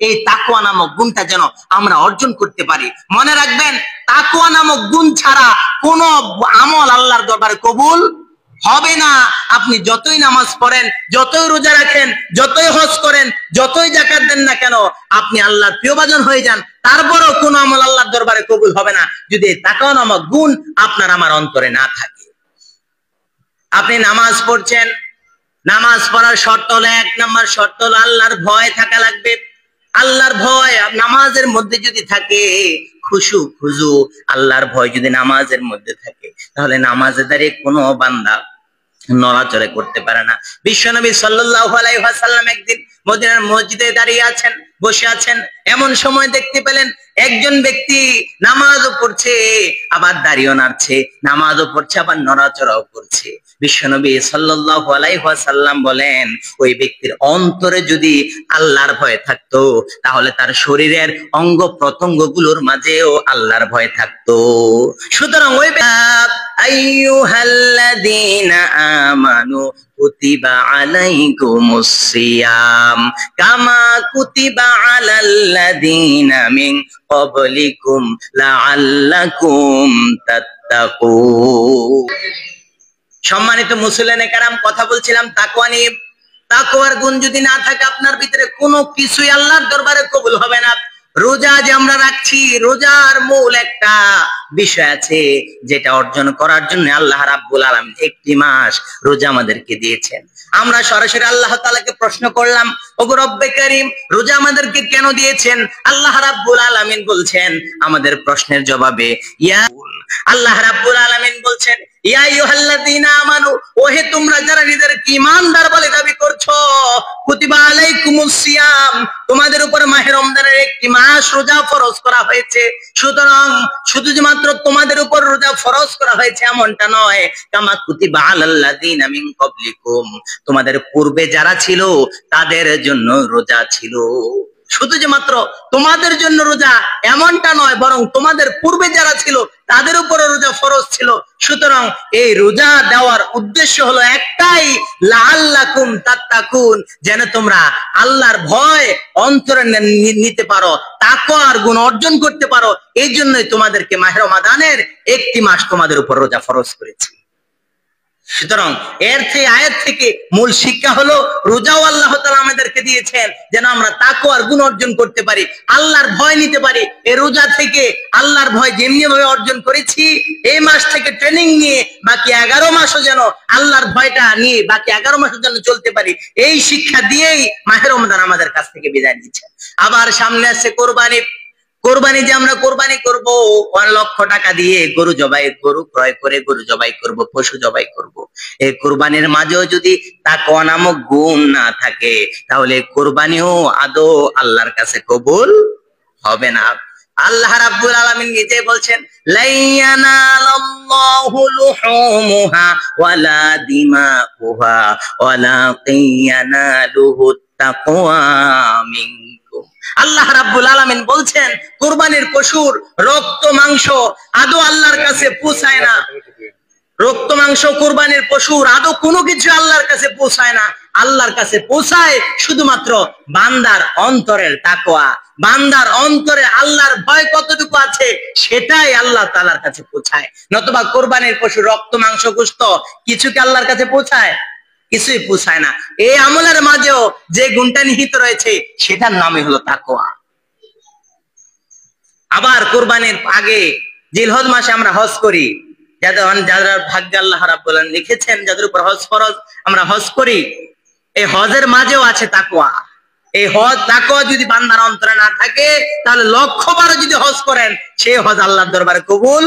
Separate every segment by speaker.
Speaker 1: এই তাকওয়া নামক গুণটা যেন আমরা অর্জন করতে পারি। মনে রাখবেন, তাকওয়া নামক গুণ ছাড়া কোনো আমল আল্লাহর দরবারে কবুল হবে না। আপনি যতই নামাজ পড়েন, যতই রোজা রাখেন, যতই হজ করেন, যতই যাকাত দেন না কেন, আপনি আল্লাহর প্রিয়ভাজন হয়ে যান, তারপরেও কোনো আমল আল্লাহর দরবারে কবুল হবে না যদি এই তাকওয়া নামক গুণ আপনার আমার অন্তরে না থাকে। আপনি নামাজ পড়ছেন, নামাজ পড়ার শর্ত হলো, 1 নম্বর শর্ত হলো আল্লাহর ভয় থাকা লাগবে। আল্লাহর ভয় নামাজের মধ্যে যদি থাকে, খুশু খুজু আল্লাহর ভয় যদি নামাজের মধ্যে থাকে, তাহলে নামাজের দ্বারা কোনো বান্দা নড়াচড়া করতে পারে না। বিশ্বনবী সাল্লাল্লাহু আলাইহি ওয়াসাল্লাম একদিন মদিনার মসজিদে দাঁড়িয়ে আছেন, বসে আছেন। এমন সময় দেখতে পেলেন একজন ব্যক্তি নামাজও পড়ছে, আবার দাঁড়িয়ে নাড়ছে, নামাজও পড়ছে, আবার নড়াচড়াও করছে। বিশ্বনবী সাল্লাল্লাহু আলাইহি ওয়াসাল্লাম বলেন, ওই ব্যক্তির অন্তরে যদি আল্লাহর ভয় থাকতো, তাহলে তার শরীরের অঙ্গ প্রত্যঙ্গ গুলোর মাঝেও আল্লাহর ভয় থাকতো। সুতরাং ওই আইয়ুহাল্লাযীনা আমানু কুতিবা আলাইকুমুস সিয়াম কামা কুতিবা আলাল্লাযীনা মিন ক্বাবলিকুম লাআল্লাকুম তাত্তাকুন। সম্মানিত মুসলিম কেরাম, কথা বলছিলাম তাকওয়া নিয়ে। তাকওয়ার গুণ যদি না থাকে আপনার ভিতরে, কোনো কিছুই আল্লাহর দরবারে কবুল হবে না। রোজা যে আমরা রাখছি, রোজার মূল একটা বিষয় আছে যেটা অর্জন করার জন্য আল্লাহ রাব্বুল আলামিন 1টি মাস রোজা আমাদেরকে দিয়েছেন। আমরা সরাসরি আল্লাহ তাআলাকে প্রশ্ন করলাম, ওগো রব্বে কারীম, রোজা আমাদেরকে কেন দিয়েছেন? আল্লাহ রাব্বুল আলামিন বলছেন আমাদের প্রশ্নের জবাবে, আল্লাহ রাব্বুল আলামিন বলছেন, ইয়া আইয়ুহাল্লাযীনা আমানু, ওহে তোমরা যারা নিজেদেরকে ঈমানদার বলে দাবি করছো, কুতিবা আলাইকুমুস সিয়াম, তোমাদের উপর মাহে রমজানের 1টি মাস রোজা ফরজ করা হয়েছে। সুতরাং শুধু যে মাত্র তোমাদের উপর রোজা ফরজ করা হয়েছে এমনটা নয়, কামা কুতিবা আলাল্লাযীনা মিন ক্বাবলিকুম, তোমাদের পূর্বে যারা ছিল তাদের জন্য রোজা ছিল। শুধু যে মাত্র তোমাদের জন্য রোজা এমনটা নয়, বরং তোমাদের পূর্বে যারা ছিল তাদের উপর রোজা ফরজ ছিল। সুতরাং এই রোজা দেওয়ার উদ্দেশ্য হলো একটাই, লাআল্লাকুম তাত্তাকুন, যেন তোমরা আল্লাহর ভয় অন্তরে নিতে পারো, তাকওয়ার গুণ অর্জন করতে পারো। এই জন্যই তোমাদেরকে মাহে রমাদানের 1টি মাস তোমাদের উপর রোজা ফরজ করেছি। সুতরাং এর থেকে আয়াত থেকে মূল শিক্ষা হলো, রোজাও আল্লাহ তাআলা আমাদেরকে দিয়েছেন যেন আমরা তাকওয়ার গুণ অর্জন করতে পারি, আল্লাহর ভয় নিতে পারি। এই রোজা থেকে আল্লাহর ভয় যেমনি ভাবে অর্জন করেছি, এই মাস থেকে ট্রেনিং নিয়ে বাকি 11 মাসও যেন আল্লাহর ভয়টা নিয়ে বাকি 11 মাসের জন্য চলতে পারি। এই শিক্ষা দিয়েই মাহে রমজান আমাদের কাছ থেকে বিদায় নিচ্ছে। আবার সামনে আসছে কোরবানি। কোরবানি যে আমরা কোরবানি করব, 1 লক্ষ টাকা দিয়ে গরু ক্রয় করে গরু জবাই করব, পশু জবাই করব। এই কোরবানির মাঝেও যদি তাকওয়া নামক গুণ না থাকে, তাহলে কোরবানিও আদৌ আল্লাহর কাছে কবুল হবে না। আল্লাহ রাব্বুল আলামিন নিজে বলছেন, লাইয়ানালাল্লাহু লুহুমুহা ওয়ালা দিমাউহা ওয়ালাকিন ইয়ানালুহুত তাকওয়া মিনকুম। আল্লাহ রাব্বুল আলামিন বলছেন, কুরবানির পশুর রক্ত মাংস আদৌ আল্লাহর কাছে পৌঁছায় না। রক্ত মাংস কুরবানির পশুর আদৌ কোনো কিছু আল্লাহর কাছে পৌঁছায় না। আল্লাহর কাছে পৌঁছায় শুধুমাত্র বান্দার অন্তরের তাকওয়া, বান্দার অন্তরে আল্লাহর ভয় কতটুকু আছে সেটাই আল্লাহ তাআলার কাছে পৌঁছায়। নতুবা কোরবানির পশু রক্ত মাংস গোশত কিছু কি আল্লাহর কাছে পৌঁছায়? কিছুই পৌঁছায় না। এই আমলের মাঝেও যে গুণটা নিহিত রয়েছে সেটার নামই হলো তাকওয়া। আবার কোরবানির আগে জিলহজ মাসে আমরা হজ করি, যারা ভাগ্যে আল্লাহ রাব্বুল আলামিন লিখেছেন যাদের উপর হজ ফরজ, আমরা হজ করি। এই হজের মাঝেও আছে তাকওয়া। এই হজ তাকওয়া যদি বান্দার অন্তরে না থাকে, তাহলে 100বার যদি হজ করেন সেই হজ আল্লাহর দরবারে কবুল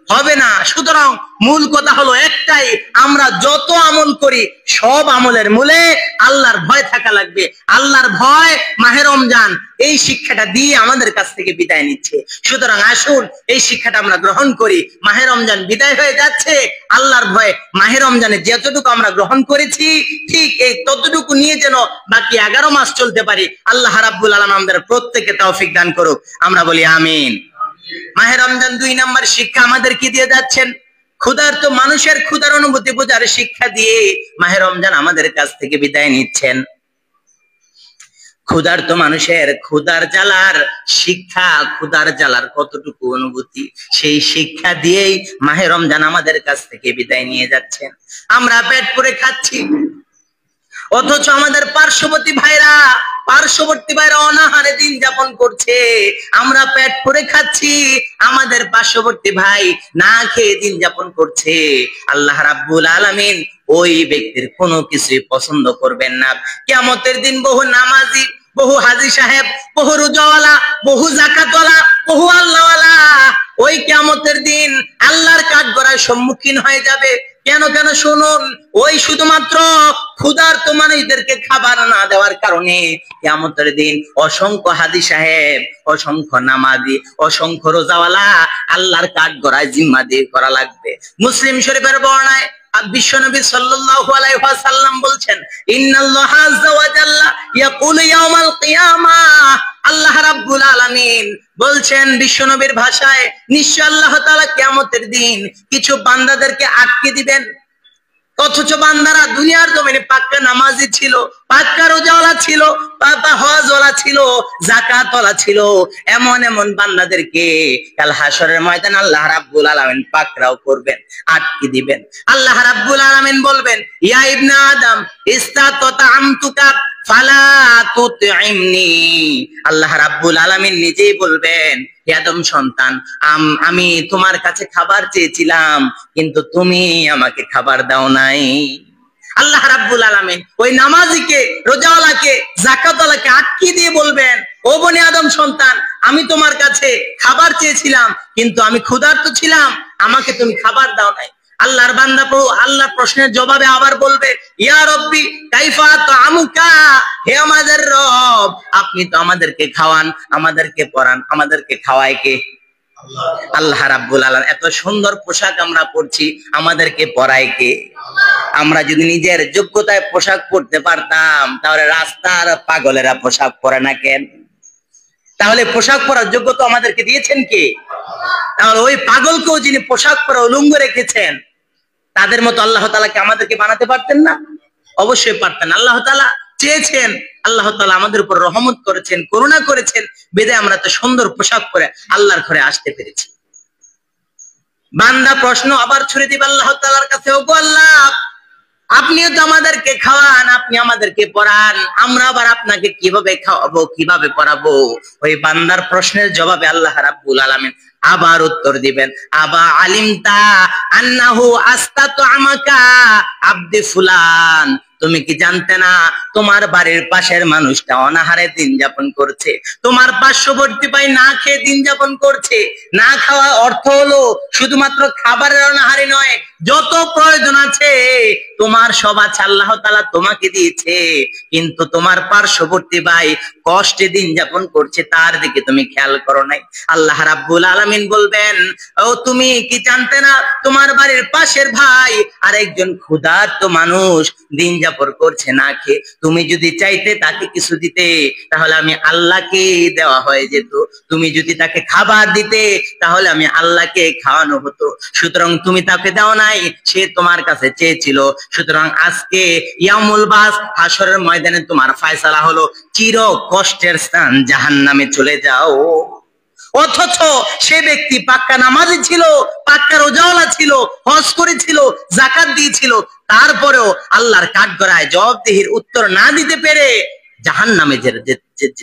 Speaker 1: হবে না। সুতরাং মূল কথা হলো একটাই, আমরা যত আমল করি সব আমলের মূলে আল্লাহর ভয় থাকা লাগবে। আল্লাহর ভয় মাহে রমজান এই শিক্ষাটা দিয়ে আমাদের কাছ থেকে বিদায় নিচ্ছে। সুতরাং আসুন এই শিক্ষাটা আমরা গ্রহণ করি। মাহে রমজান বিদায় হয়ে যাচ্ছে, আল্লাহর ভয় মাহে রমজানে যতটুকু আমরা গ্রহণ করেছি ঠিক এই ততটুকু নিয়ে যেন বাকি 11 মাস চলতে পারি। আল্লাহ রাব্বুল আলামিন আমাদের প্রত্যেককে তৌফিক দান করুক, আমরা বলি আমিন। মাহে রমজান 2 নম্বর শিক্ষা আমাদের কি দিয়ে যাচ্ছেন? ক্ষুধার্ত মানুষের ক্ষুধার অনুভূতি বোঝার শিক্ষা দিয়ে মাহে রমজান আমাদের কাছ থেকে বিদায় নিচ্ছেন। ক্ষুধার্ত মানুষের ক্ষুধার জ্বালার শিক্ষা, ক্ষুধার জ্বালার কতটুকু অনুভূতি, সেই শিক্ষা দিয়েই মাহে রমজান আমাদের কাছ থেকে বিদায় নিয়ে যাচ্ছেন। আমরা পেট পুরে খাচ্ছি, অথচ আমাদের পার্শ্ববর্তী ভাইরা অনাহারে দিন যাপন করছে। আমরা পেট পুরে খাচ্ছি, আমাদের পার্শ্ববর্তী ভাই না খেয়ে দিন যাপন করছে। আল্লাহ রাব্বুল আলামিন ওই ব্যক্তির কোনো কিছুই পছন্দ করবেন না। কিয়ামতের দিন বহু নামাজি, বহু হাজী সাহেব, বহু রোজাওয়ালা, বহু জাকাতওয়ালা, বহু আল্লাহওয়ালা ওই কিয়ামতের দিন আল্লাহর কাঠগড়ায় সম্মুখীন হয়ে যাবে। কেন শুনুন, ওই শুধুমাত্র ক্ষুধার্ত মানুষদেরকে খাবার না দেওয়ার কারণে কিয়ামতের দিন অসংখ্য হাজী সাহেব, অসংখ্য নামাজি, অসংখ্য রোজাওয়ালা আল্লাহর কাঠগড়ায় জিম্মা দিয়ে করা লাগবে। মুসলিম শরীফের বর্ণনায় বিশ্বনবী সাল্লাল্লাহু আলাইহি ওয়াসাল্লাম বলছেন, ইন্নাল্লাহা আযজা ওয়া জাল্লা ইয়াকুলু ইয়াউমাল কিয়ামাহ, আল্লাহ রাব্বুল আলামিন বলছেন বিশ্বনবীর ভাষায়, নিশ্চয় আল্লাহ তাআলা কিয়ামতের দিন কিছু বান্দাদেরকে আটকে দিবেন। অথচ বান্দারা দুনিয়ার জমিনে পাক্কা নামাজি ছিল, পাক্কা রোজাওয়ালা ছিল, পাক্কা হজওয়ালা ছিল, যাকাতওয়ালা ছিল। এমন বান্দাদেরকে কাল হাশরের ময়দানে আল্লাহ রাব্বুল আলামিন পাকড়াও করবেন, আটকে দিবেন। আল্লাহ রাব্বুল আলামিন বলবেন, ইয়া ইবনে আদম ইস্তাতা'আমতুকা ফালা তুত'ইমনি। আল্লাহ রাব্বুল আলামিন নিজেই বলবেন, হে আদম সন্তান, আমি তোমার কাছে খাবার চেয়েছিলাম, কিন্তু তুমি আমাকে খাবার দাও নাই। আল্লাহ রাব্বুল আলামিন ওই নামাজিকে, রোজাওয়ালাকে, যাকাতওয়ালাকে আটকে দিয়ে বলবেন, ও বনি আদম সন্তান, আমি তোমার কাছে খাবার চেয়েছিলাম, কিন্তু আমি ক্ষুধার্ত ছিলাম, আমাকে তুমি খাবার দাও নাই। আল্লাহর বান্দা আল্লাহর প্রশ্নের জবাবে আবার বলবে, ইয়া রব্বি কাইফা তুআমুকা, হে আমাদের রব, আপনি তো আমাদেরকে খাওয়ান, আমাদেরকে পরান, আমাদেরকে খাওয়ায় কে? আল্লাহ রাব্বুল আলামিন। এত সুন্দর পোশাক আমরা পরছি, আমাদেরকে পরায় কে? আমরা যদি নিজের যোগ্যতায় পোশাক পরতে পারতাম, তাহলে রাস্তার পাগলেরা পোশাক পরে না কেন? তাহলে পোশাক পরার যোগ্যতা আমাদেরকে দিয়েছেন কে? তাহলে ওই পাগলকেও যিনি পোশাক পরা উলঙ্গ রেখেছেন, তাদের মতো আল্লাহ তাআলাকে আমাদেরকে বানাতে পারতেন না? অবশ্যই পারতেন। আল্লাহ তাআলা চেয়েছেন, আল্লাহ তাআলা আমাদের উপর রহমত করেছেন, করুণা করেছেন, বিধায় আমরা তো সুন্দর পোশাক পরে আল্লাহর ঘরে আসতে পেরেছি। বান্দা প্রশ্ন আবার ছুড়ে দিবে আল্লাহ তাআলার কাছে, ওগো আল্লাহ, আপনিও তো আমাদেরকে খাওয়ান, আপনি আমাদেরকে পড়ান, আমরা আবার আপনাকে কিভাবে খাওয়াবো, কিভাবে পড়াবো? ওই বান্দার প্রশ্নের জবাবে আল্লাহ রাব্বুল আলামিন আবার উত্তর দিবেন, আবা আলিমতা আন্নাহু আস্তাতআমাকা আব্দি ফুলান, তুমি কি জানতে না তোমার বাড়ির পাশের মানুষটা অনাহারে দিন যাপন করছে, তোমার পার্শ্ববর্তী ভাই না খেয়ে দিন যাপন করছে। না খাওয়া অর্থ হলো শুধুমাত্র খাবারের অনাহারি নয়, যত প্রয়োজন আছে তোমার সব আছে আল্লাহ তাআলা তোমাকে দিয়েছে, কিন্তু তোমার পার্শ্ববর্তী ভাই কষ্টে দিন যাপন করছে, তার দিকে তুমি খেয়াল করো নাই। আল্লাহ রাব্বুল আলামিন বলবেন, ও তুমি কি জানতে না তোমার বাড়ির পাশের ভাই আরেকজন ক্ষুধার্ত মানুষ দিন যাপন করছে না খেয়ে, তুমি যদি চাইতে তাকে কিছু দিতে, তাহলে আমি আল্লাহকে দেওয়া হয়ে যেত। তুমি যদি তাকে খাবার দিতে, তাহলে আমি আল্লাহকে খাওয়ানো হতো। সুতরাং তুমি তাকে দাও নাই, সে তোমার কাছে চেয়েছিল। সুতরাং আজকে ইয়ামুল বাস, হাসরের ময়দানে তোমার ফয়সালা হলো চির কষ্টের স্থান জাহান্নামে চলে যাও। অথচ সে ব্যক্তি পাক্কা নামাজি ছিল, পাক্কা রোজাওয়ালা ছিল, হজ করেছিল, যাকাত দিয়েছিল, তারপরেও আল্লাহর কাঠগড়ায় জবাবদিহির উত্তর না দিতে পেরে জাহান্নামে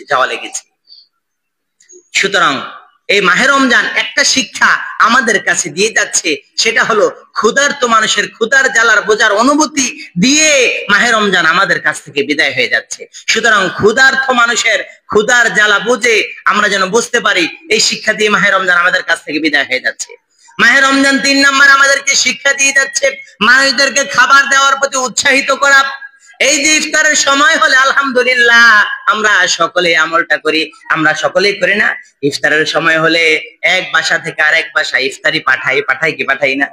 Speaker 1: যাওয়া লেগেছে। সুতরাং এই মাহে রমজান একটা শিক্ষা আমাদের কাছে দিয়ে যাচ্ছে, সেটা হলো ক্ষুধার্ত মানুষের ক্ষুধার জ্বালার বোঝার অনুভূতি দিয়ে মাহে রমজান আমাদের কাছ থেকে বিদায় হয়ে যাচ্ছে। সুতরাং ক্ষুধার্ত মানুষের ক্ষুধার জ্বালা বুঝে আমরা যেন বুঝতে পারি, এই শিক্ষা দিয়ে মাহে রমজান আমাদের কাছ থেকে বিদায় হয়ে যাচ্ছে। মাহে রমজান 3 নাম্বার আমাদেরকে শিক্ষা দিয়ে যাচ্ছে মানুষদেরকে খাবার দেওয়ার প্রতি উৎসাহিত করা। এই যে ইফতারের সময় হলে আলহামদুলিল্লাহ আমরা সকলে আমলটা করি, আমরা সকলেই করি না? ইফতারের সময় হলে এক বাসা থেকে আরেক বাসা ইফতারি পাঠাই কি পাঠাই না?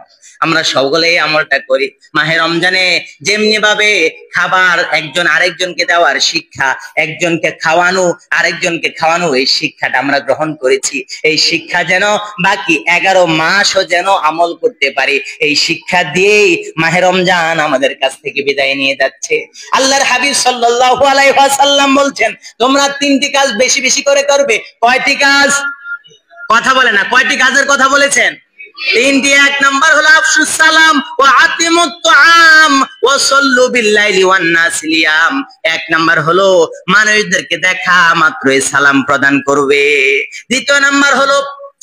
Speaker 1: আমরা সকলেই আমলটা করি। মাহে রমজানে যেমনি ভাবে খাবার একজন আরেকজনকে দেওয়ার শিক্ষা, একজনকে খাওয়ানো আরেকজনকে খাওয়ানো, এই শিক্ষাটা আমরা গ্রহণ করেছি। এই শিক্ষা যেন বাকি 11 মাসও যেন আমল করতে পারি, এই শিক্ষা দিয়েই মাহে রমজান আমাদের কাছ থেকে বিদায় নিয়ে যাচ্ছে। আল্লাহর হাবিব সাল্লাল্লাহু আলাইহি ওয়াসাল্লাম বলছেন তোমরা তিনটি কাজ বেশি বেশি করে করবে। কয়টি কাজ? কথা বলে না, কয়টি কাজের কথা বলেছেন? তিনটি। এক নাম্বার হলো আফসুস সালাম ওয়া আতিমুত তুআম ওয়া সাল্লু বিল লাইলি ওয়ান নাস লিয়াম। এক নাম্বার হলো মানুষদেরকে দেখা মাত্রই সালাম প্রদান করবে। দ্বিতীয় নাম্বার হলো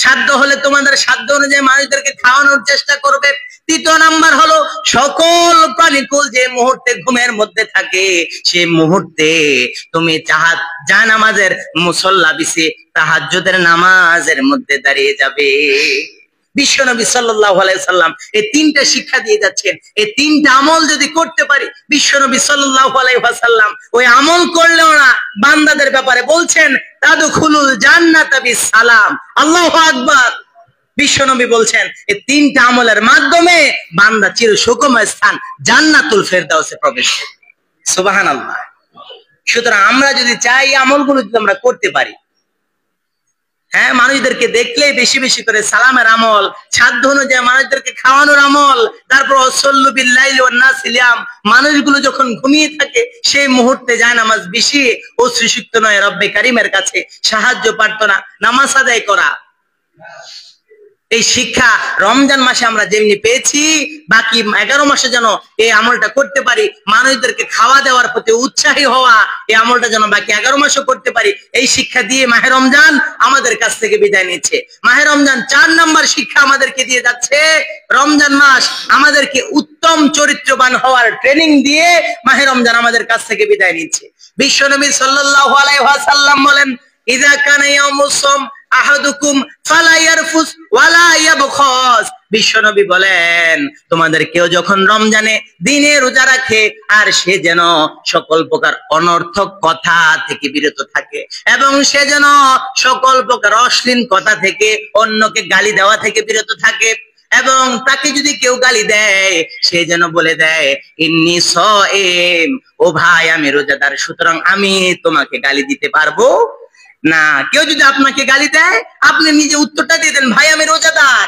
Speaker 1: সাধ্য হলে তোমাদের সাধ্য অনুযায়ী মানুষদেরকে খাওয়ানোর চেষ্টা করবে। তৃতীয় নাম্বার হলো সকল প্রাণীকুল যে মুহূর্তে ঘুমের মধ্যে থাকে সেই মুহূর্তে তুমি জানামাজের মুসল্লা বিছে তাহাজ্জুদের নামাজের মধ্যে দাঁড়িয়ে যাবে। বিশ্বনবী সাল্লাল্লাহু আলাইহি সাল্লাম এই তিনটা শিক্ষা দিয়ে যাচ্ছেন। এই তিনটা আমল যদি করতে পারি, বিশ্বনবী সাল্লাল্লাহু আলাইহি ওয়াসাল্লাম ওই আমল করলেও না বান্দাদের ব্যাপারে বলছেন তাদখুলুল জান্নাতা বিসালাম। আল্লাহু আকবার। বিশ্বনবী বলছেন এই তিনটা আমলের মাধ্যমে বান্দা চির সুখময় স্থান জান্নাতুল ফেরদাউসে প্রবেশ করবে। সুবহানাল্লাহ। সুতরাং আমরা যদি চাই আমলগুলো যদি আমরা করতে পারি, হ্যাঁ, মানুষদেরকে দেখলে বেশি বেশি করে সালামের আমল, সাধ্য অনুযায়ী মানুষদেরকে খাওয়ানোর আমল, তারপর সাল্লু বিল লাইলি ওয়ান নাস লিয়াম, মানুষগুলো যখন ঘুমিয়ে থাকে সেই মুহূর্তে যায় নামাজ বিছিয়ে ও শ্রীসুক্ত নয় রব্বে কারিমের কাছে সাহায্য প্রার্থনা নামাজ আদায় করা। এই শিক্ষা রমজান মাসে আমরা যেমনি পেয়েছি, বাকি 11 মাসে যেন এই আমলটা করতে পারি। মানুষদেরকে খাওয়া দেওয়ার প্রতি উৎসাহী হওয়া, এই আমলটা যেন বাকি 11 মাসে করতে পারি। এই শিক্ষা দিয়ে মাহে রমজান আমাদের কাছ থেকে বিদায় নিচ্ছে। মাহে রমজান 4 নাম্বার শিক্ষা আমাদেরকে দিয়ে যাচ্ছে। রমজান মাস আমাদেরকে উত্তম চরিত্রবান হওয়ার ট্রেনিং দিয়ে মাহে রমজান আমাদের কাছ থেকে বিদায় নিচ্ছে। বিশ্বনবী সাল্লাল্লাহু আলাইহি ওয়াসাল্লাম বলেন ইযা কানা ইয়াউমুস সাম আহাদুকুম ফালা ইয়ারফুস ওয়ালা ইয়াবখাস। বিশ্বনবী বলেন তোমাদের কেউ যখন রমজানে দিনে রোজা রাখে আর সে যেন সকল প্রকার অনর্থক কথা থেকে বিরত থাকে এবং সে যেন সকল প্রকার অশ্লীল কথা থেকে, অন্যকে গালি দেওয়া থেকে বিরত থাকে। এবং তাকে যদি কেউ গালি দেয় সে যেন বলে দেয় ইন্নী সাইম, ও ভাই আমি রোজাদার, সুতরাং আমি তোমাকে গালি দিতে পারবো না। কেউ যদি আপনাকে গালি দেয় আপনি নিজে উত্তরটা দিয়ে দেন ভাই আমি রোজাদার,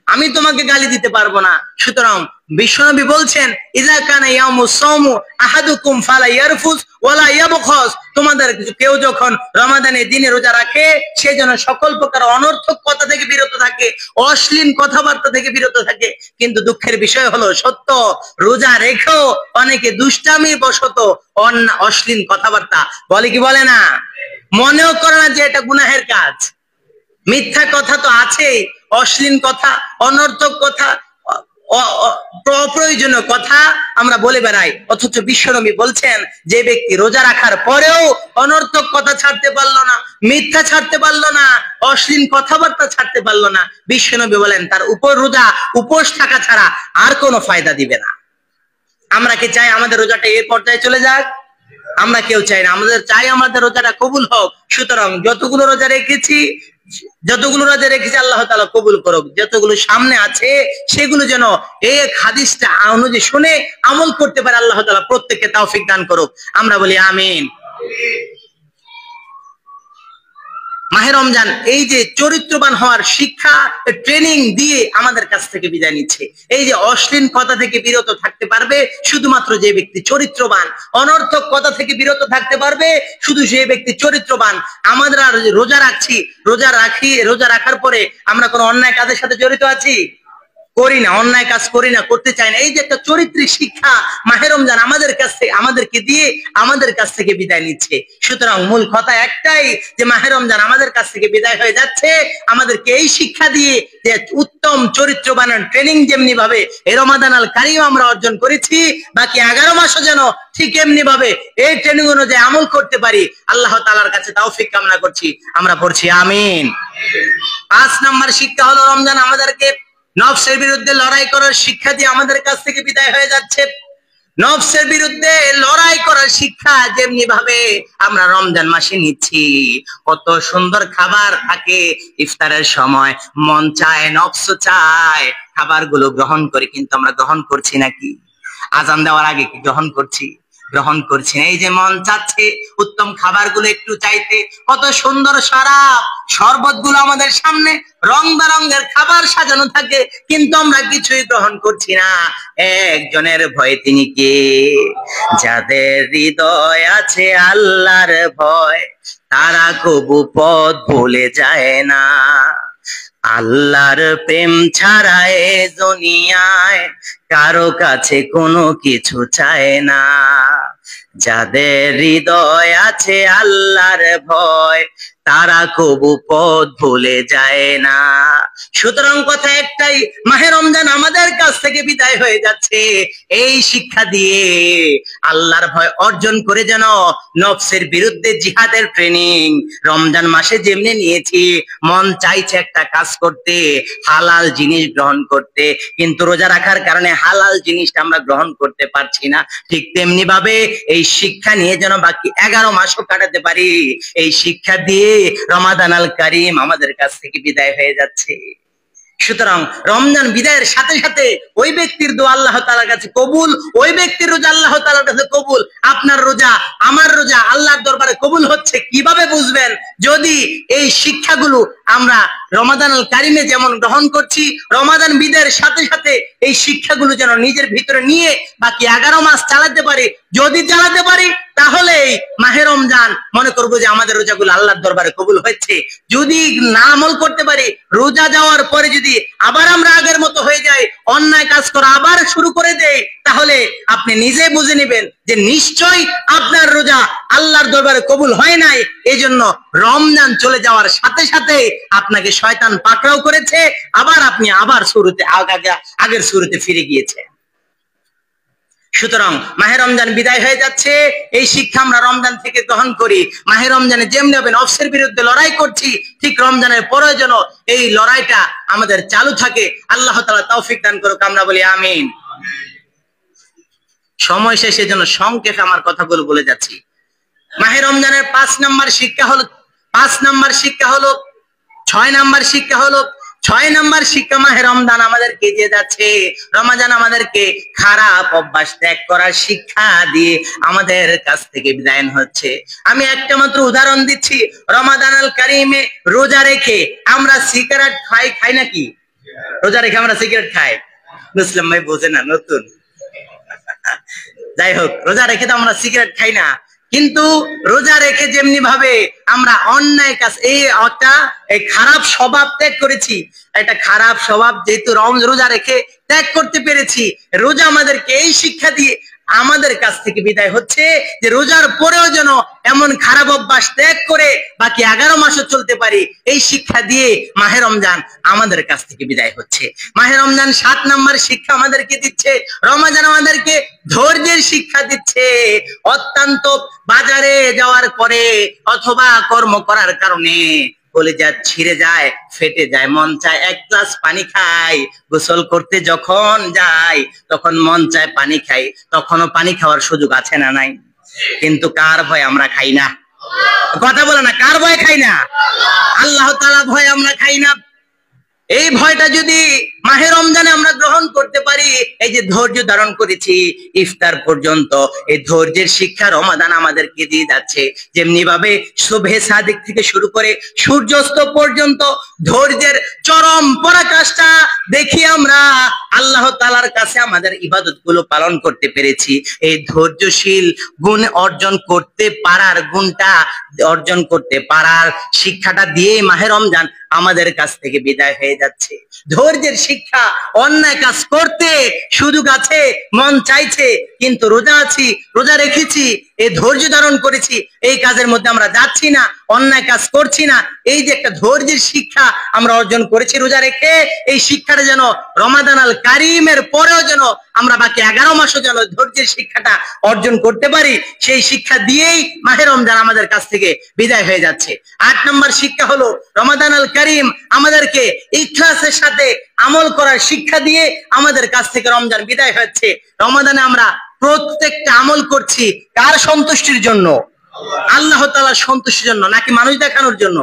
Speaker 1: আমি তোমাকে গালি দিতে পারবো না। সুতরাং বিশ্বনবী বলছেন ইযা কানা ইয়াউমুস সাওমু আহাদুকুম ফালা ইয়ারফুস ওয়ালা ইয়াবখাস, তোমাদের কেউ যখন রমাদানের দিনে রোজা রাখে সে যেন সকল প্রকার অনর্থক কথা থেকে বিরত থাকে, অশ্লীল কথাবার্তা থেকে বিরত থাকে। কিন্তু দুঃখের বিষয় হলো সত্য, রোজা রেখেও অনেকে দুষ্টামি বশত অশ্লীল কথাবার্তা বলে কি বলে না, মনেও করে না যে এটা গুনাহের কাজ। মিথ্যা কথা তো আছেই, অশ্লীল কথা, অনর্থক কথা, অপ্রয়োজনীয় কথা আমরা বলে বেড়াই। অথচ বিশ্বনবী বলছেন যে ব্যক্তি রোজা রাখার পরেও অনর্থক কথা ছাড়তে পারলো না, মিথ্যা ছাড়তে পারলো না, অশ্লীল কথাবার্তা ছাড়তে পারলো না, বিশ্বনবী বলেন তার উপর রোজা উপোস থাকা ছাড়া আর কোনো ফায়দা দিবে না। আমরা কি চাই আমাদের রোজাটা এই পর্যায়ে চলে যাক? আমরা কেউ চাই না। আমাদের চাই আমাদের রোজাটা কবুল হোক। সুতরাং যতগুলো রোজা রেখেছি আল্লাহ তাআলা কবুল করুক। যতগুলো সামনে আছে সেগুলো যেন এক হাদিসটা অনুযায়ী শুনে আমল করতে পারে আল্লাহ তাআলা প্রত্যেককে তৌফিক দান করুক। আমরা বলি আমিন। মাহে রমজান এই যে চরিত্রবান হওয়ার শিক্ষা ট্রেনিং দিয়ে আমাদের কাছ থেকে বিদায় নিচ্ছে। এই যে অশ্লীল কথা থেকে বিরত থাকতে পারবে শুধুমাত্র যে ব্যক্তি চরিত্রবান, অনর্থক কথা থেকে বিরত থাকতে পারবে শুধু যে ব্যক্তি চরিত্রবান। আমাদের আর রোজা রাখছি, রোজা রাখার পরে আমরা কোনো অন্যায় কাজের সাথে জড়িত আছি? করি না, অন্যায় কাজ করি না, করতে চাই না। এই যে একটা চরিত্রিক শিক্ষা মাহে রমজান আমাদেরকে দিয়ে আমাদের কাছ থেকে বিদায় নিচ্ছে। সুতরাং মূল কথা একটাই যে মাহে রমজান আমাদের কাছ থেকে বিদায় হয়ে যাচ্ছে আমাদেরকে এই শিক্ষা দিয়ে যে উত্তম চরিত্র বানানোর ট্রেনিং যেমনি ভাবে এই রমাদান আল কারীম আমরা অর্জন করেছি, বাকি 11 মাসও যেন ঠিক এমনি ভাবে এই ট্রেনিং অনুযায়ী আমল করতে পারি আল্লাহ তাআলার কাছে তৌফিক কামনা করছি। আমরা পড়ছি আমিন। 5 নম্বর শিক্ষা হলো রমজান আমাদেরকে নফসের বিরুদ্ধে লড়াই করার শিক্ষা দিয়ে আমাদের কাছ থেকে বিদায় হয়ে যাচ্ছে। নফসের বিরুদ্ধে লড়াই করার শিক্ষা যেমনি ভাবে আমরা রমজান মাসে নিচ্ছি, কত সুন্দর খাবার থাকে ইফতারের সময়, মন চায়, নফস চায়, খাবারগুলো গ্রহণ করি, কিন্তু আমরা গ্রহণ করছি নাকি? আজান দেওয়ার আগে কি গ্রহণ করছি? গ্রহণ করছি না। এই যে মন চাচ্ছে উত্তম খাবারগুলো একটু চাইতে, কত সুন্দর শরাব শরবত গুলো আমাদের সামনে রং বেরঙের খাবার সাজানো থাকে, কিন্তু আমরা কিছুই গ্রহণ করছি না। একজনের ভয়, তিনি কে? যাদের হৃদয় আছে আল্লাহর ভয়, তারা কবু পথ ভুলে যায় না। আল্লাহর প্রেম ছাড়া এ দুনিয়ায় কারো কাছে কোনো কিছু চায় না। যাদের হৃদয় আছে আল্লাহর ভয়, তারা কবু পথ ভুলে যায় না। সুতরাং কথা একটাই, মাহে রমজান আমাদের কাছ থেকে বিদায় হয়ে যাচ্ছে। এই শিক্ষা দিয়ে আল্লাহর ভয় অর্জন করে যেন নফসের বিরুদ্ধে জিহাদের ট্রেনিং রমজান মাসে যেমনি নিয়েছি, মন চাইছে একটা কাজ করতে, হালাল জিনিস গ্রহণ করতে, কিন্তু রোজা রাখার কারণে হালাল জিনিসটা আমরা গ্রহণ করতে পারছি না, ঠিক তেমনি ভাবে এই শিক্ষা নিয়ে যেন বাকি 11 মাসও কাটাতে পারি। এই শিক্ষা দিয়ে রমাদান আল কারিম আমাদের কাছ থেকে বিদায় হয়ে যাচ্ছে। সুতরাং রমজান বিদায়ের সাথে সাথে ওই ব্যক্তির দোয়া আল্লাহ তাআলার কাছে কবুল, ওই ব্যক্তির রোজা আল্লাহ তাআলার কাছে কবুল। আপনার রোজা, আমার রোজা আল্লাহর দরবারে কবুল হচ্ছে কিভাবে বুঝবেন? যদি এই শিক্ষাগুলো আমরা রমাদানুল কারিমে যেমন গ্রহণ করছি, রমাদান বিদায়ের সাথে সাথে এই শিক্ষাগুলো যেন নিজের ভিতরে নিয়ে বাকি 11 মাস চালাতে পারি। যদি চালাতে পারি তাহলে মাহে রমজান মনে করবো যে আমাদের রোজাগুলো আল্লাহর দরবারে কবুল হচ্ছে। যদি না আমল করতে পারি, রোজা যাওয়ার পরে যদি আবার আমরা আগের মতো হয়ে যাই, অন্যায় কাজ করা আবার শুরু করে দেই, তাহলে আপনি নিজে বুঝে নেবেন যে নিশ্চয়ই আপনার রোজা আল্লাহর দরবারে কবুল হয় নাই। এই জন্য রমজান চলে যাওয়ার সাথে সাথে আপনাকে শয়তান পাকড়াও করেছে, আবার আপনি আবার শুরুতে আগের শুরুতে ফিরে গিয়েছে। সুতরাং মাহে রমজান বিদায় হয়ে যাচ্ছে, এই শিক্ষা আমরা রমজান থেকে গ্রহণ করি। মাহে রমজানে যেমনি হবে নফসের বিরুদ্ধে লড়াই করছি, ঠিক রমজানের পরেও যেন এই লড়াইটা আমাদের চালু থাকে। আল্লাহ তাআলা তৌফিক দান করুক, আমরা বলি আমিন। সময় শেষের জন্য সংক্ষেপে আমার কথাগুলো বলে যাচ্ছি। মাহে রমজানের 5 নম্বর শিক্ষা হলো 6 নম্বর শিক্ষা হলো 6 নম্বর শিক্ষা মাহে রমজান আমাদেরকে দিয়ে যাচ্ছে। রমজান আমাদেরকে খারাপ অভ্যাস ত্যাগ করার শিক্ষা দিয়ে আমাদের কাছ থেকে বিদায় হচ্ছে। আমি একটা মাত্র উদাহরণ দিচ্ছি। রমাদান আল কারিমে রোজা রেখে আমরা সিগারেট খাই নাকি? রোজা রেখে আমরা সিগারেট খাই? মুসলিম ভাই বোঝে না, নতুন। যাই হোক, রোজা রেখে তো আমরা সিগারেট খাই না, কিন্তু রোজা রেখে যেমনি ভাবে আমরা অন্যায় কাজ, এই খারাপ স্বভাব ত্যাগ করেছি। একটা খারাপ স্বভাব যেহেতু রোজা রেখে ত্যাগ করতে পেরেছি, রোজা আমাদেরকে এই শিক্ষা দিয়ে আমাদের কাছ থেকে বিদায় হচ্ছে যে রোজার পরেও যেন এমন খারাপ অভ্যাস ত্যাগ করে বাকি 11 মাসও চলতে পারি। এই শিক্ষা দিয়ে মাহে রমজান আমাদের কাছ থেকে বিদায় হচ্ছে। মাহে রমজান 7 নম্বর শিক্ষা আমাদেরকে দিচ্ছে। রমজান আমাদেরকে ধৈর্যের শিক্ষা দিচ্ছে। অত্যন্ত বাজারে যাওয়ার পরে অথবা কর্ম করার কারণে কলিজা ছিঁড়ে যায়, ফেটে যায়, মন চায় 1 গ্লাস পানি খাই। গোসল করতে যখন যাই তখন মন চায় পানি খাই, তখনও পানি খাওয়ার সুযোগ আছে না নাই? কিন্তু কার ভয় আমরা খাই না? কথা বলে না, কার ভয় খাই না? আল্লাহ তাআলা ভয় আমরা খাই না। এই ভয়টা যদি মাহে রমজানে আমরা গ্রহণ করতে পারি, এই যে ধৈর্য ধারণ করেছি ইফতার পর্যন্ত, এই ধৈর্যের শিক্ষা রমাদান আমাদেরকে দিয়ে যাচ্ছে। যেমনি ভাবে সুবহে সাদিক থেকে শুরু করে সূর্যাস্ত পর্যন্ত ধৈর্যের চরম পরাকাষ্ঠা দেখি আমরা আল্লাহ তাআলার কাছে আমাদের ইবাদত গুলো পালন করতে পেরেছি। এই ধৈর্যশীল গুণ অর্জন করতে পারার গুণটা অর্জন করতে পারার শিক্ষাটা দিয়ে মাহে রমজান আমাদের কাছ থেকে বিদায় হয়ে যাচ্ছে। ধৈর্যের শিক্ষা, অন্যায় কাজ করতে সুযোগ আছে, মন চাইছে, কিন্তু রোজা আছি, রোজা রেখেছি, এই ধৈর্য ধারণ করেছি, এই কাজের মধ্যে আমরা যাচ্ছি না, অন্যায় কাজ করছি না। এই যে একটা ধৈর্যের শিক্ষা আমরা অর্জন করেছি রোজা রেখে, এই শিক্ষাটা যেন রমাদান আল কারিমের পরেও যেন আমরা বাকি 11 মাসও যেন ধৈর্যের শিক্ষাটা অর্জন করতে পারি। সেই শিক্ষা দিয়েই মাহে রমজান আমাদের কাছ থেকে বিদায় হয়ে যাচ্ছে। 8 নম্বর শিক্ষা হলো রমাদান আল কারিম আমাদেরকে ইখলাসের সাথে আমল করার শিক্ষা দিয়ে আমাদের কাছ থেকে রমজান বিদায় হচ্ছে। রমাদানে আমরা প্রত্যেকটা আমল করছি কার সন্তুষ্টির জন্য? আল্লাহ তাআলার সন্তুষ্টির জন্য, নাকি মানুষ দেখানোর জন্য?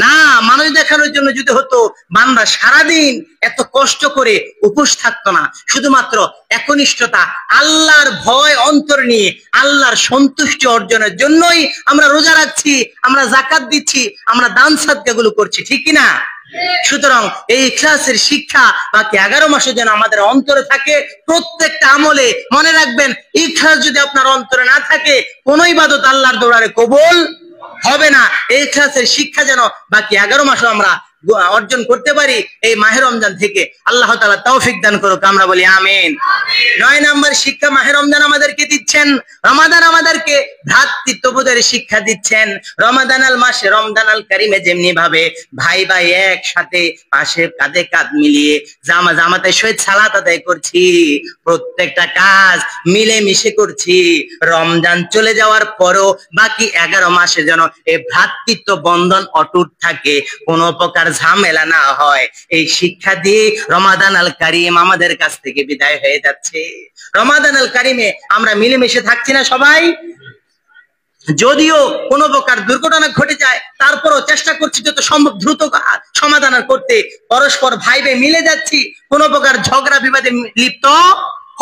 Speaker 1: না, মানুষ দেখানোর জন্য যদি হতো বান্দা সারাদিন এত কষ্ট করে উপোস থাকতো না। শুধুমাত্র একনিষ্ঠতা, আল্লাহর ভয় অন্তর নিয়ে আল্লাহর সন্তুষ্টি অর্জনের জন্যই আমরা রোজা রাখছি, আমরা যাকাত দিচ্ছি, আমরা দান সাদকা গুলো করছি, ঠিক কিনা? সুতরাং এই ইখলাসের শিক্ষা বাকি 11 মাসে যেন আমাদের অন্তরে থাকে। প্রত্যেকটা আমলে মনে রাখবেন, ইখলাস যদি আপনার অন্তরে না থাকে কোন ইবাদত আল্লাহর দরবারে কবুল হবে না। এই ইখলাসের শিক্ষা যেন বাকি 11 মাসও আমরা অর্জন করতে পারি এই মাহে রমজান থেকে। আল্লাহ তাআলা তৌফিক দান করুক, আমরা বলি আমিন। 9 নম্বর শিক্ষা মাহে রমজান আমাদেরকে দিচ্ছেন, রমাদান আমাদেরকে ভ্রাতৃত্ববোধের শিক্ষা দিচ্ছেন। রমাদানাল মাসে, রমজানাল কারিমে যেমনি ভাবে ভাই ভাই একসাথে পাশে কাঁধে কাঁধ মিলিয়ে জামাতের সহিত সালাত আদায় করছি, প্রত্যেকটা কাজ মিলে মিশে করছি, রমজান চলে যাওয়ার পরও বাকি 11 মাসে যেন এই ভ্রাতৃত্ব বন্ধন অটুট থাকে, কোনো প্রকার ঝামেলা না হয়। এই শিক্ষা দিয়ে রমাদান আল কারিম আমাদের কাছ থেকে বিদায় হয়ে যাচ্ছে। রমাদান আল কারিমে আমরা মিলেমিশে থাকছি না সবাই? যদিও কোনো প্রকার দুর্ঘটনা ঘটে যায় তারপরও চেষ্টা করছি যত সম্ভব দ্রুত সমাধান করতে, পরস্পর ভাই ভাই মিলে যাচ্ছি, কোনো প্রকার ঝগড়া বিবাদে লিপ্ত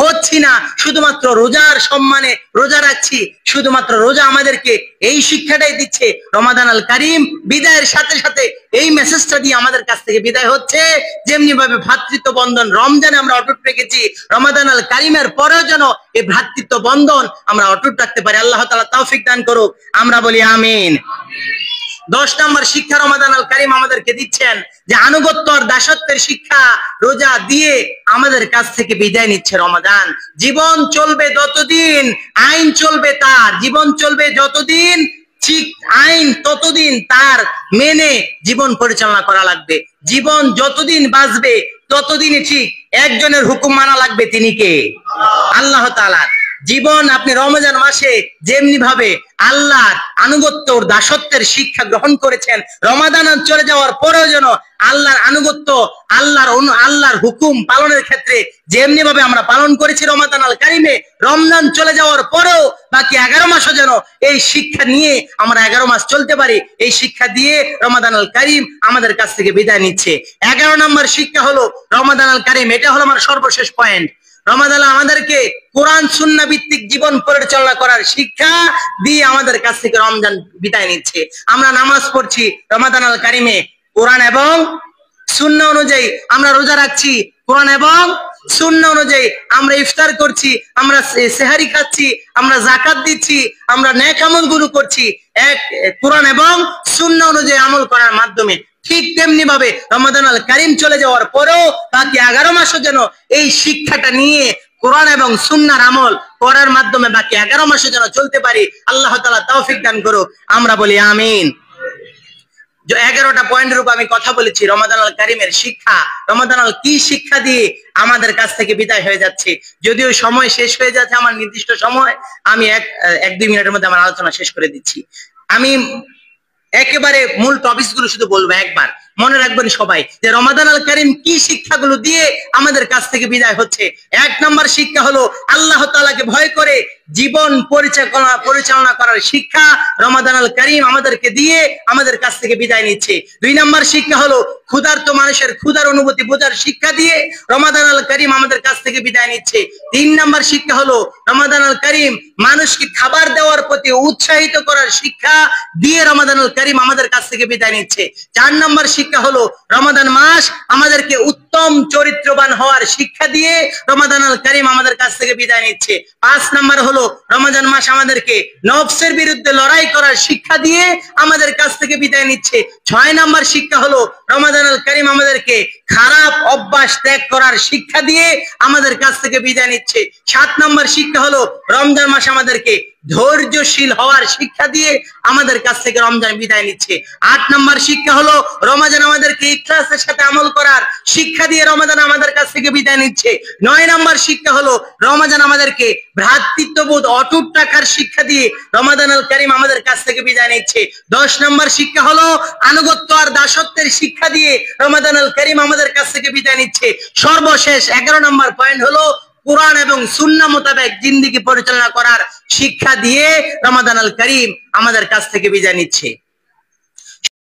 Speaker 1: হচ্ছি না। শুধুমাত্র রোজার সম্মানে রোজা রাখছি, শুধুমাত্র রোজা আমাদেরকে এই শিক্ষাটাই দিচ্ছে। রমাদান আল কারিম বিদায়ের সাথে সাথে এই মেসেজটা দিয়ে আমাদের কাছ থেকে বিদায় হচ্ছে। যেমনি ভাবে ভ্রাতৃত্ব বন্ধন রমজানে আমরা অটুট রেখেছি, রমাদান আল কারিমের পরেও যেন এই ভ্রাতৃত্ব বন্ধন আমরা অটুট রাখতে পারি। আল্লাহ তাআলা তৌফিক দান করুক, আমরা বলি আমিন। 10 নম্বর শিক্ষা রমাদান আল কারিম আমাদেরকে দিচ্ছেন যে আনুগত্য আর দাসত্বের শিক্ষা রোজা দিয়ে আমাদের কাছ থেকে বিদায় নিচ্ছে রমাদান। জীবন চলবে যতদিন, আইন চলবে তার, জীবন চলবে যতদিন ঠিক আইন ততদিন তার মেনে জীবন পরিচালনা করা লাগবে। জীবন যতদিন বাঁচবে ততদিনই ঠিক একজনের হুকুম মানা লাগবে, তিনি কে? আল্লাহ তাআলা। জীবন আপনি রমজান মাসে যেমনি ভাবে আল্লাহর আনুগত্য ও দাসত্বের শিক্ষা গ্রহণ করেছেন, রমাদান চলে যাওয়ার পরেও যেন আল্লাহর আনুগত্য, আল্লাহর হুকুম পালনের ক্ষেত্রে যেমনি ভাবে আমরা পালন করেছি রমাদান আল কারিমে, রমজান চলে যাওয়ার পরেও বাকি 11 মাসও যেন এই শিক্ষা নিয়ে আমরা 11 মাস চলতে পারি। এই শিক্ষা দিয়ে রমাদান আল কারিম আমাদের কাছ থেকে বিদায় নিচ্ছে। 11 নম্বর শিক্ষা হলো রমাদান আল কারিম, এটা হলো আমার সর্বশেষ পয়েন্ট। রমাদান আমাদেরকে কোরআন সুন্নাহ ভিত্তিক জীবন পরিচালনা করার শিক্ষা দিয়ে আমাদের কাছ থেকে রমজান বিদায় নিচ্ছে। আমরা নামাজ পড়ছি রমাদান আল কারিমে, কোরআন এবং সুন্নাহ অনুযায়ী আমরা রোজা রাখছি, কোরআন এবং সুন্নাহ অনুযায়ী আমরা ইফতার করছি, আমরা সেহারি খাচ্ছি, আমরা যাকাত দিচ্ছি, আমরা নেক আমল গুলো করছি এক কোরআন এবং সুন্নাহ অনুযায়ী আমল করার মাধ্যমে। ঠিক তেমনি ভাবে রমাদান আল কারিম চলে যাওয়ার পরেও বাকি 11 মাসও যেন এই শিক্ষাটা নিয়ে কোরআন এবং সুন্নাহর আমল করার মাধ্যমে বাকি 11 মাসে যেন চলতে পারি। আল্লাহ তাআলা তৌফিক দান করুক, আমরা বলি আমিন। 11টা পয়েন্টের উপর আমি কথা বলেছি রমাদান আল কারিমের শিক্ষা। রমাদান আল কি শিক্ষা দিয়ে আমাদের কাছ থেকে বিদায় হয়ে যাচ্ছে। যদিও সময় শেষ হয়ে যাচ্ছে, আমার নির্দিষ্ট সময়, আমি 1-2 মিনিটের মধ্যে আমার আলোচনা শেষ করে দিচ্ছি। আমি একেবারে মূল টপিকস গুলো শুধু বলবো। একবার মনে রাখবেন সবাই যে রমাদান আল কারিম কি শিক্ষাগুলো দিয়ে আমাদের কাছ থেকে বিদায় হচ্ছে। 1 নম্বর শিক্ষা হলো আল্লাহ তাআলাকে ভয় করে জীবন পরিচালনা করার শিক্ষা রমাদান আল কারিম আমাদেরকে দিয়ে আমাদের কাছ থেকে বিদায় নিচ্ছে। 2 নম্বর শিক্ষা হলো ক্ষুধার্ত মানুষের ক্ষুধার অনুভূতি বোঝার শিক্ষা দিয়ে রমাদান আল কারিম আমাদের কাছ থেকে বিদায় নিচ্ছে। 3 নম্বর শিক্ষা হলো রমাদান আল কারিম মানুষকে খাবার দেওয়ার প্রতি উৎসাহিত করার শিক্ষা দিয়ে রমাদান আল কারিম আমাদের কাছ থেকে বিদায় নিচ্ছে। 4 নম্বর শিক্ষা হলো রমাদান মাস আমাদেরকে উত্তম চরিত্রবান হওয়ার শিক্ষা দিয়ে রমাদান আল কারিম আমাদের কাছ থেকে বিদায় নিচ্ছে। 5 নম্বর হলো রমাদান মাস আমাদেরকে নফসের বিরুদ্ধে লড়াই করার শিক্ষা দিয়ে আমাদের কাছ থেকে বিদায় নিচ্ছে। 6 নম্বর শিক্ষা হলো রমাদান আল কারিম আমাদেরকে খারাপ অভ্যাস ত্যাগ করার শিক্ষা দিয়ে আমাদের কাছ থেকে বিদায় নিচ্ছে। 7 নম্বর শিক্ষা হলো রমজান মাস আমাদেরকে ধৈর্যশীল হওয়ার শিক্ষা দিয়ে আমাদের কাছ থেকে রমজান বিদায় নিচ্ছে। 8 নম্বর শিক্ষা হলো রমজান আমাদেরকে ইখলাসের সাথে আমল করার শিক্ষা দিয়ে রমজান আমাদের কাছ থেকে বিদায় নিচ্ছে। 9 নম্বর শিক্ষা হলো রমজান আমাদেরকে ভ্রাতৃত্ববোধ অটুট রাখার শিক্ষা দিয়ে রমাদান আল কারিম আমাদের কাছ থেকে বিদায় নিচ্ছে। 10 নম্বর শিক্ষা হলো আনুগত্য আর দাসত্বের শিক্ষা দিয়ে রমাদান আল কারিম আমাদের কাছ থেকে বিদায় নিচ্ছে। সর্বশেষ 11 নম্বর পয়েন্ট হলো কোরআন এবং সুন্নাহ মোতাবেক জিন্দেগি পরিচালনা করার শিক্ষা দিয়ে রমাদান আল কারিম আমাদের কাছ থেকে বিদায় নিচ্ছে।